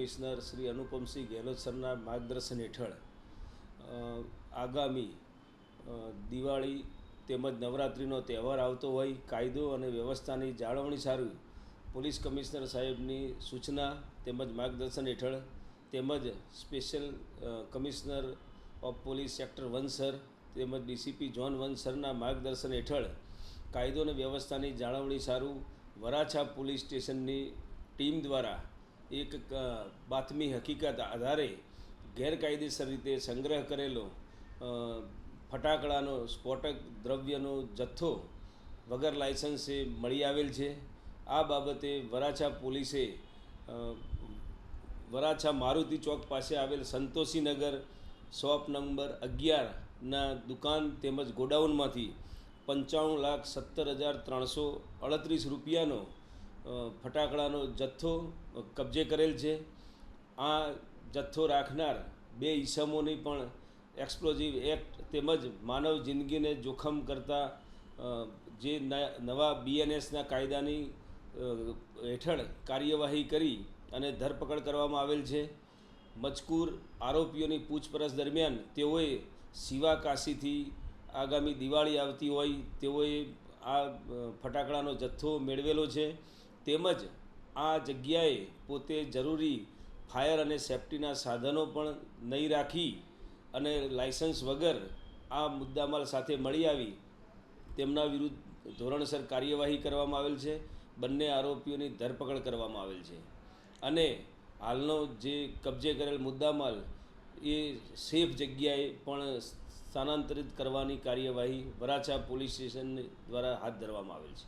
Commissioner Shri Anupamsinh Gehlot સરના માર્ગદર્શન હેઠળ આગામી દિવાળી તેમજ નવરાત્રિનો તહેવાર આવતો હોય કાયદો અને વ્યવસ્થાની જાળવણી સારું પોલીસ કમિશનર સાહેબની સૂચના તેમજ માર્ગદર્શન હેઠળ તેમજ special commissioner of police sector 1 sir તેમજ ડીસીપી ઝોન 1 સરના માર્ગદર્શન હેઠળ કાયદો અને વ્યવસ્થાની જાળવણી સારું વરાછા પોલીસ સ્ટેશનની ટીમ દ્વારા એક બાતમી હકીકત આધારે ગેરકાયદેસર રીતે સંગ્રહ કરેલો ફટાકડાનો સ્ફોટક દ્રવ્યનો જથ્થો વગર લાયસન્સે મળી આવેલ છે। આ બાબતે વરાછા પોલીસે વરાછા મારુતિ ચોક પાસે આવેલ સંતોષીનગર શોપ નંબર 11ના દુકાન તેમજ ગોડાઉનમાંથી 95,17,338 રૂપિયાનો ફટાકડાનો જથ્થો કબજે કરેલ છે। આ જથ્થો રાખનાર બે ઈસમોની પણ એક્સપ્લોઝિવ એક્ટ તેમજ માનવ જિંદગીને જોખમ કરતા જે નવા બીએનએસના કાયદાની હેઠળ કાર્યવાહી કરી અને ધરપકડ કરવામાં આવેલ છે। મજકૂર આરોપીઓની પૂછપરછ દરમિયાન તેઓએ શિવા કાશીથી આગામી દિવાળી આવતી હોય તેઓએ આ ફટાકડાનો જથ્થો મેળવેલો છે તેમજ આ જગ્યાએ પોતે જરૂરી ફાયર અને સેફ્ટીના સાધનો પણ નહીં રાખી અને લાયસન્સ વગર આ મુદ્દામાલ સાથે મળી આવી તેમના વિરુદ્ધ ધોરણસર કાર્યવાહી કરવામાં આવેલ છે। બંને આરોપીઓની ધરપકડ કરવામાં આવેલ છે અને હાલનો જે કબજે કરેલ મુદ્દામાલ એ સેફ જગ્યાએ પણ સ્થાનાંતરિત કરવાની કાર્યવાહી વરાછા પોલીસ સ્ટેશન દ્વારા હાથ ધરવામાં આવેલ છે।